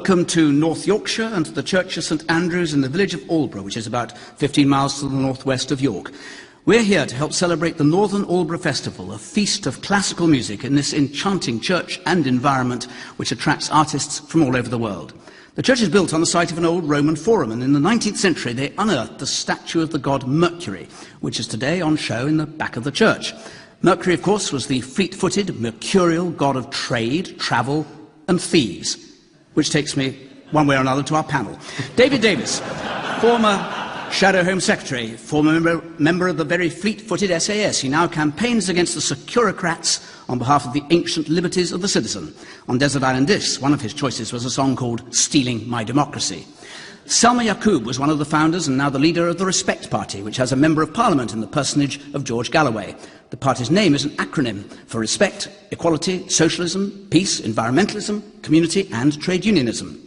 Welcome to North Yorkshire and to the Church of St Andrews in the village of Aldborough, which is about 15 miles to the northwest of York. We're here to help celebrate the Northern Aldborough Festival, a feast of classical music in this enchanting church and environment which attracts artists from all over the world. The church is built on the site of an old Roman forum, and in the 19th century they unearthed the statue of the god Mercury, which is today on show in the back of the church. Mercury, of course, was the fleet-footed, mercurial god of trade, travel and thieves, which takes me one way or another to our panel. David Davis, former Shadow Home Secretary, former member of the very fleet-footed SAS. He now campaigns against the securocrats on behalf of the ancient liberties of the citizen. On Desert Island Discs, one of his choices was a song called Stealing My Democracy. Salma Yaqub was one of the founders and now the leader of the Respect Party, which has a Member of Parliament in the personage of George Galloway. The party's name is an acronym for respect, equality, socialism, peace, environmentalism, community and trade unionism.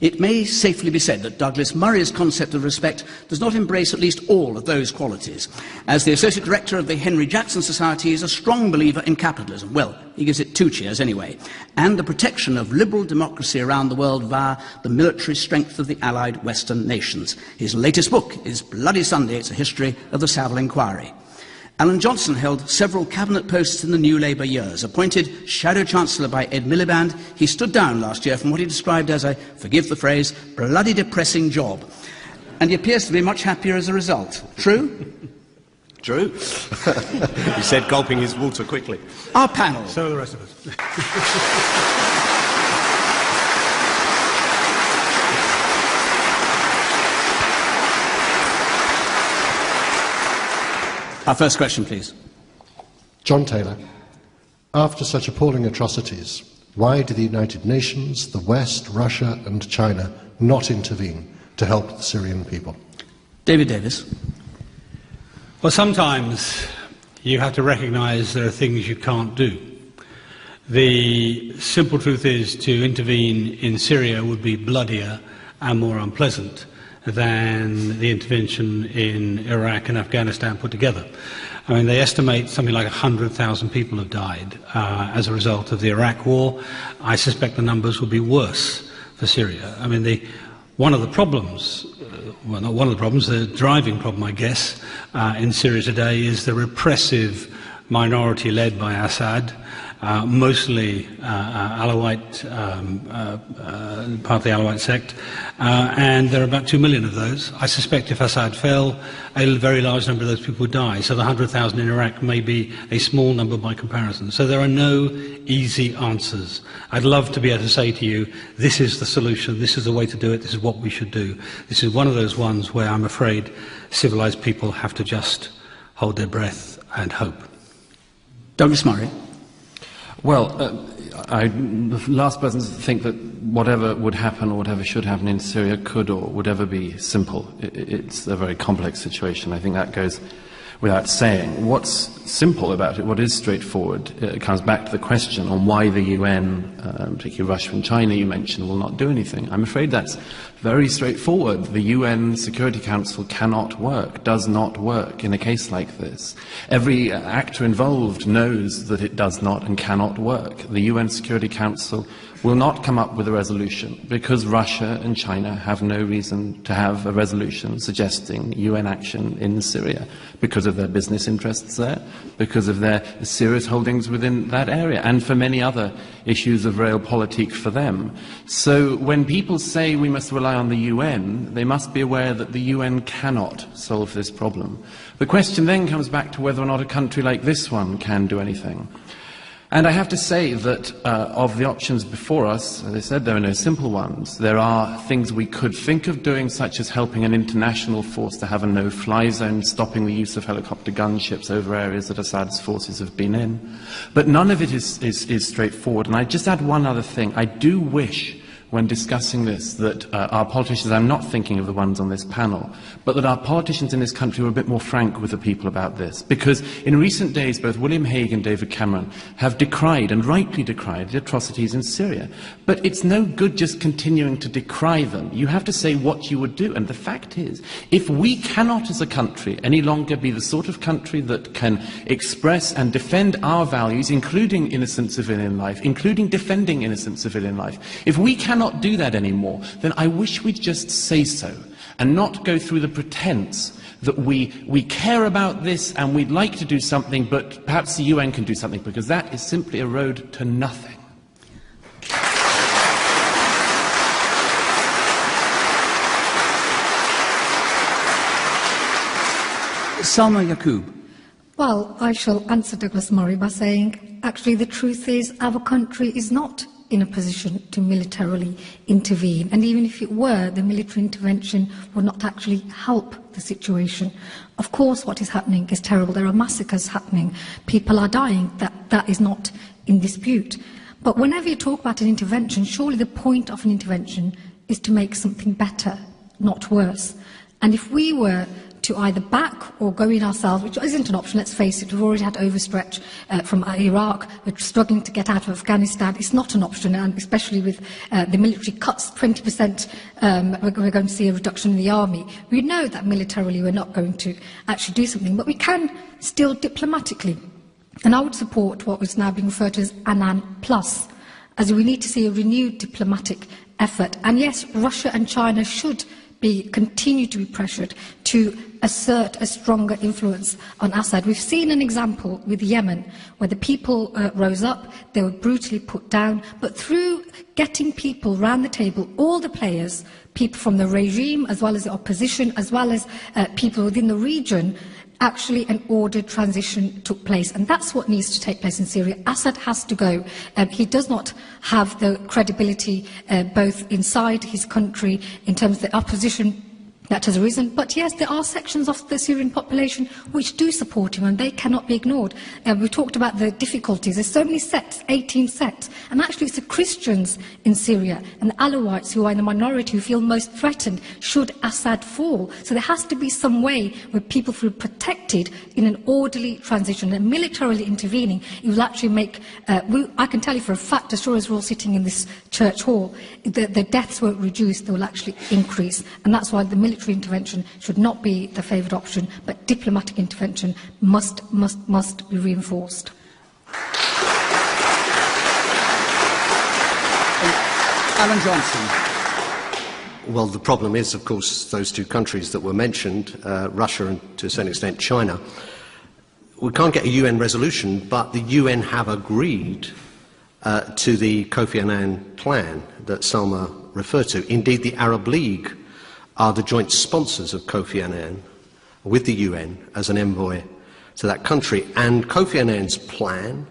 It may safely be said that Douglas Murray's concept of respect does not embrace at least all of those qualities. As the Associate Director of the Henry Jackson Society, he is a strong believer in capitalism. Well, he gives it 2 cheers anyway. And the protection of liberal democracy around the world via the military strength of the Allied Western nations. His latest book is Bloody Sunday. It's a history of the Savile Inquiry. Alan Johnson held several cabinet posts in the New Labour years. Appointed Shadow Chancellor by Ed Miliband, he stood down last year from what he described as a, forgive the phrase, bloody depressing job. And he appears to be much happier as a result. True? True. He said, gulping his water quickly. Our panel. So are the rest of us. Our first question, please. John Taylor. After such appalling atrocities, why do the United Nations, the West, Russia and China not intervene to help the Syrian people? David Davis. Well, sometimes you have to recognise there are things you can't do. The simple truth is to intervene in Syria would be bloodier and more unpleasant than the intervention in Iraq and Afghanistan put together. I mean, they estimate something like 100,000 people have died as a result of the Iraq war. I suspect the numbers will be worse for Syria. I mean, one of the problems, well, not one of the problems, the driving problem, I guess, in Syria today is the repressive minority led by Assad, mostly Alawite, part of the Alawite sect, and there are about 2 million of those. I suspect if Assad fell, a very large number of those people would die. So the 100,000 in Iraq may be a small number by comparison. So there are no easy answers. I'd love to be able to say to you, this is the solution, this is the way to do it, this is what we should do. This is one of those ones where I'm afraid civilized people have to just hold their breath and hope. Douglas Murray. Well, the last person to think that whatever would happen or whatever should happen in Syria could or would ever be simple. It's a very complex situation. I think that goes without saying. What's simple about it, what is straightforward, it comes back to the question on why the UN, particularly Russia and China you mentioned, will not do anything. I'm afraid that's very straightforward. The UN Security Council cannot work, does not work in a case like this. Every actor involved knows that it does not and cannot work. The UN Security Council will not come up with a resolution because Russia and China have no reason to have a resolution suggesting UN action in Syria because of their business interests there, because of their serious holdings within that area, and for many other issues of realpolitik for them. So when people say we must rely on the UN, they must be aware that the UN cannot solve this problem. The question then comes back to whether or not a country like this one can do anything. And I have to say that of the options before us, as I said, there are no simple ones. There are things we could think of doing, such as helping an international force to have a no-fly zone, stopping the use of helicopter gunships over areas that Assad's forces have been in. But none of it is straightforward. And I'd just add one other thing. I do wish, when discussing this, that our politicians, I'm not thinking of the ones on this panel, but that our politicians in this country were a bit more frank with the people about this. Because in recent days, both William Hague and David Cameron have decried, and rightly decried, the atrocities in Syria. But it's no good just continuing to decry them. You have to say what you would do. And the fact is, if we cannot as a country any longer be the sort of country that can express and defend our values, including innocent civilian life, including defending innocent civilian life, if we cannot cannot do that anymore, then I wish we'd just say so and not go through the pretense that we care about this and we'd like to do something, but perhaps the UN can do something, because that is simply a road to nothing. Salma Yaqub. Well, I shall answer Douglas Murray by saying, actually, the truth is our country is not in a position to militarily intervene. And even if it were, the military intervention would not actually help the situation. Of course, what is happening is terrible. There are massacres happening. People are dying. That is not in dispute. But whenever you talk about an intervention, surely the point of an intervention is to make something better, not worse. And if we were to either back or go in ourselves, which isn't an option, let's face it, we've already had overstretch from Iraq, we're struggling to get out of Afghanistan, it's not an option, and especially with the military cuts, 20%, we're going to see a reduction in the army. We know that militarily we're not going to actually do something, but we can still diplomatically. And I would support what was now being referred to as Annan Plus, as we need to see a renewed diplomatic effort. And yes, Russia and China should continue to be pressured to assert a stronger influence on Assad. We've seen an example with Yemen, where the people rose up, they were brutally put down, but through getting people round the table, all the players, people from the regime, as well as the opposition, as well as people within the region, actually an ordered transition took place. And that's what needs to take place in Syria. Assad has to go. He does not have the credibility both inside his country in terms of the opposition that has arisen. But yes, there are sections of the Syrian population which do support him, and they cannot be ignored. We talked about the difficulties. There's so many sects, 18 sects, and actually it's the Christians in Syria and the Alawites who are in the minority who feel most threatened should Assad fall. So there has to be some way where people feel protected in an orderly transition. And militarily intervening, it will actually make, I can tell you for a fact, as sure as we're all sitting in this church hall, the deaths won't reduce, they will actually increase. And that's why the military intervention should not be the favoured option, but diplomatic intervention must be reinforced. Alan Johnson. Well, the problem is, of course, those two countries that were mentioned, Russia and, to a certain extent, China. We can't get a UN resolution, but the UN have agreed to the Kofi Annan plan that Salma referred to. Indeed, the Arab League are the joint sponsors of Kofi Annan with the UN as an envoy to that country. And Kofi Annan's plan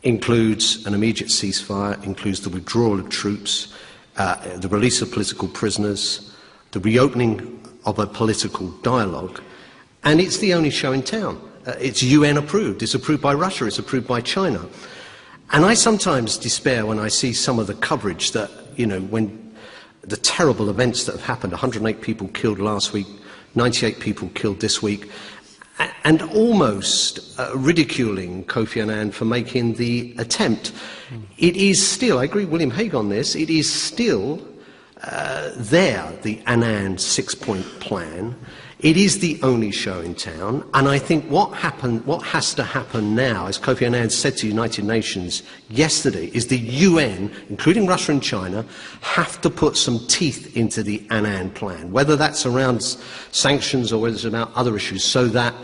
includes an immediate ceasefire, includes the withdrawal of troops, the release of political prisoners, the reopening of a political dialogue, and it's the only show in town. It's UN approved, it's approved by Russia, it's approved by China. And I sometimes despair when I see some of the coverage that, you know, when the terrible events that have happened, 108 people killed last week, 98 people killed this week, and almost ridiculing Kofi Annan for making the attempt. It is still, I agree with William Hague on this, it is still the Annan six-point plan. It is the only show in town, and I think what has to happen now, as Kofi Annan said to the United Nations yesterday, is the UN, including Russia and China, have to put some teeth into the Annan plan, whether that's around sanctions or whether it's about other issues, so that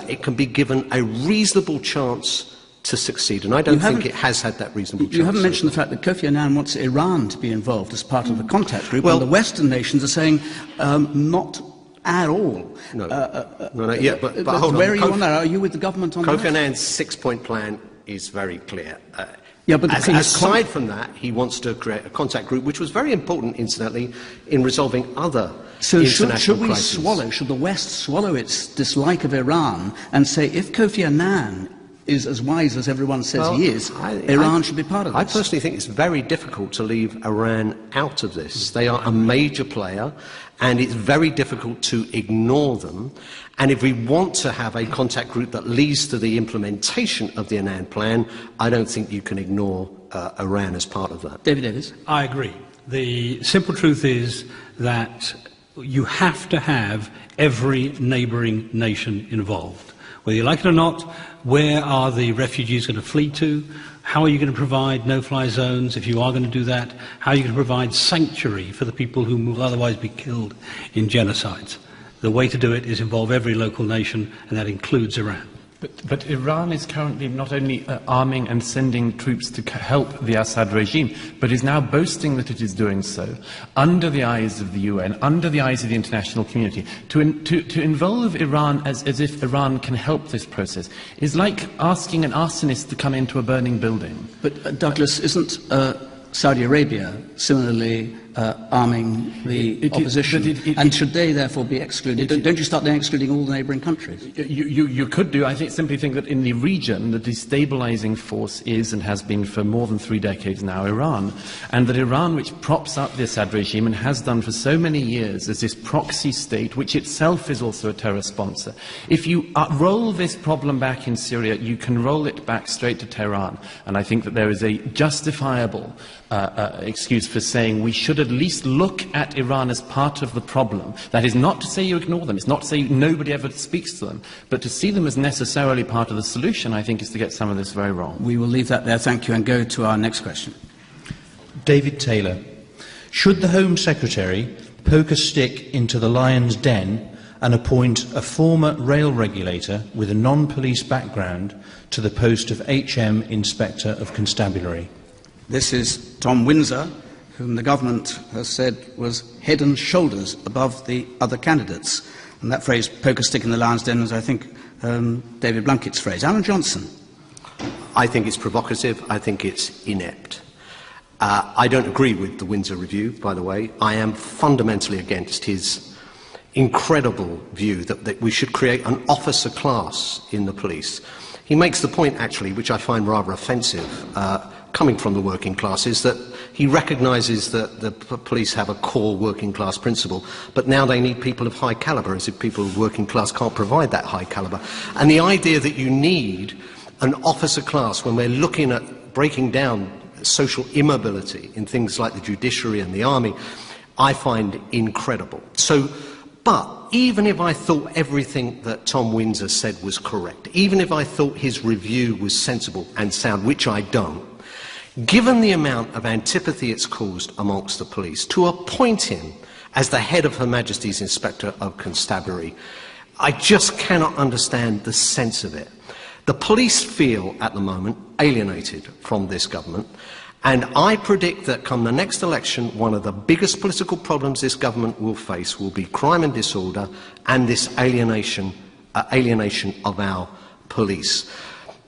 it can be given a reasonable chance to succeed. And I don't think it has had that reasonable chance. You haven't mentioned the fact that Kofi Annan wants Iran to be involved as part of the contact group, and the Western nations are saying not at all. No, yeah, but hold on. Where are you on that? Are you with the government on that? Kofi Annan's six-point plan is very clear. Yeah, but aside from that, he wants to create a contact group, which was very important, incidentally, in resolving other international crises. Should the West swallow its dislike of Iran and say, if Kofi Annan is as wise as everyone says he is, Iran should be part of this? I personally think it's very difficult to leave Iran out of this. They are a major player, and it's very difficult to ignore them. And if we want to have a contact group that leads to the implementation of the Annan plan, I don't think you can ignore Iran as part of that. David Davis. I agree. The simple truth is that you have to have every neighbouring nation involved. Whether you like it or not, where are the refugees going to flee to? How are you going to provide no-fly zones? If you are going to do that, how are you going to provide sanctuary for the people who will otherwise be killed in genocides? The way to do it is involve every local nation, and that includes Iran. But Iran is currently not only arming and sending troops to help the Assad regime, but is now boasting that it is doing so under the eyes of the UN, under the eyes of the international community. To involve Iran as if Iran can help this process is like asking an arsonist to come into a burning building. But Douglas, isn't Saudi Arabia similarly arming the opposition? And should they therefore be excluded? Don't you start then excluding all the neighbouring countries? You could do. I simply think that in the region, the destabilising force is and has been for more than 3 decades now Iran. And that Iran, which props up the Assad regime and has done for so many years as this proxy state, which itself is also a terror sponsor, if you roll this problem back in Syria, you can roll it back straight to Tehran. And I think that there is a justifiable excuse for saying we should at least look at Iran as part of the problem. That is not to say you ignore them, it's not to say nobody ever speaks to them, but to see them as necessarily part of the solution, I think, is to get some of this very wrong. We will leave that there, thank you, and go to our next question. David Taylor. Should the Home Secretary poke a stick into the lion's den and appoint a former rail regulator with a non-police background to the post of HM Inspector of Constabulary? This is Tom Windsor, whom the government has said was head and shoulders above the other candidates. And that phrase, poke a stick in the lion's den, is, I think, David Blunkett's phrase. Alan Johnson. I think it's provocative. I think it's inept. I don't agree with the Windsor Review, by the way. I am fundamentally against his incredible view that we should create an officer class in the police. He makes the point, actually, which I find rather offensive, coming from the working classes, that he recognises that the police have a core working class principle, but now they need people of high calibre, as if people of working class can't provide that high calibre. And the idea that you need an officer class when we're looking at breaking down social immobility in things like the judiciary and the army, I find incredible. But even if I thought everything that Tom Windsor said was correct, even if I thought his review was sensible and sound, which I don't, given the amount of antipathy it's caused amongst the police, to appoint him as the head of Her Majesty's Inspector of Constabulary, I just cannot understand the sense of it. The police feel, at the moment, alienated from this government, and I predict that come the next election, one of the biggest political problems this government will face will be crime and disorder and this alienation of our police.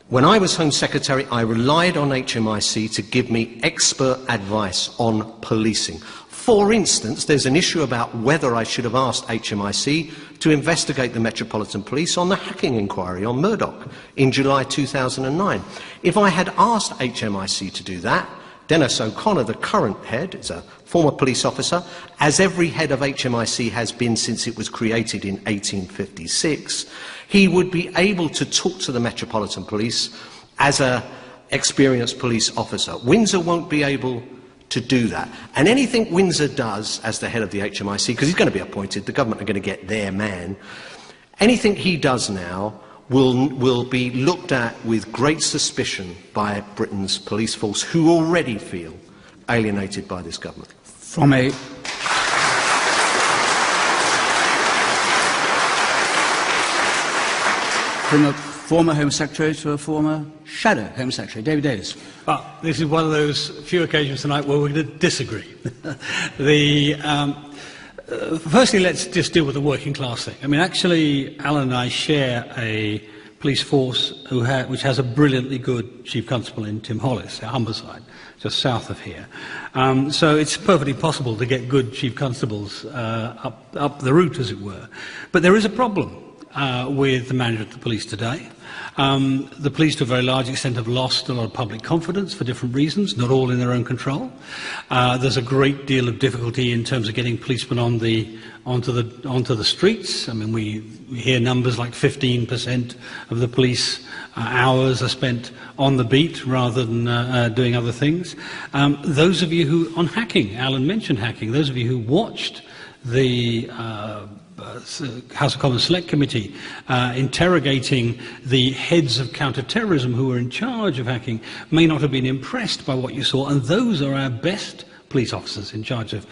When I was Home Secretary, I relied on HMIC to give me expert advice on policing. For instance, there's an issue about whether I should have asked HMIC to investigate the Metropolitan Police on the hacking inquiry on Murdoch in July 2009. If I had asked HMIC to do that, Dennis O'Connor, the current head, is a former police officer, as every head of HMIC has been since it was created in 1856, he would be able to talk to the Metropolitan Police as an experienced police officer. Windsor won't be able to do that. And anything Windsor does as the head of the HMIC, because he's going to be appointed, the government are going to get their man, anything he does now will be looked at with great suspicion by Britain's police force, who already feel alienated by this government. From a former Home Secretary to a former shadow Home Secretary, David Davis. This is one of those few occasions tonight where we're going to disagree. Firstly, let's just deal with the working class thing. I mean, actually, Alan and I share a police force which has a brilliantly good Chief Constable in Tim Hollis, at Humberside, just south of here. So it's perfectly possible to get good Chief Constables up the route, as it were. But there is a problem with the management of the police today. The police, to a very large extent, have lost a lot of public confidence for different reasons, not all in their own control. There's a great deal of difficulty in terms of getting policemen onto the streets. I mean, we hear numbers like 15% of the police hours are spent on the beat rather than doing other things. Those of you who, on hacking, Alan mentioned hacking, those of you who watched the House of Commons Select Committee interrogating the heads of counter-terrorism who were in charge of hacking may not have been impressed by what you saw, and those are our best police officers in charge of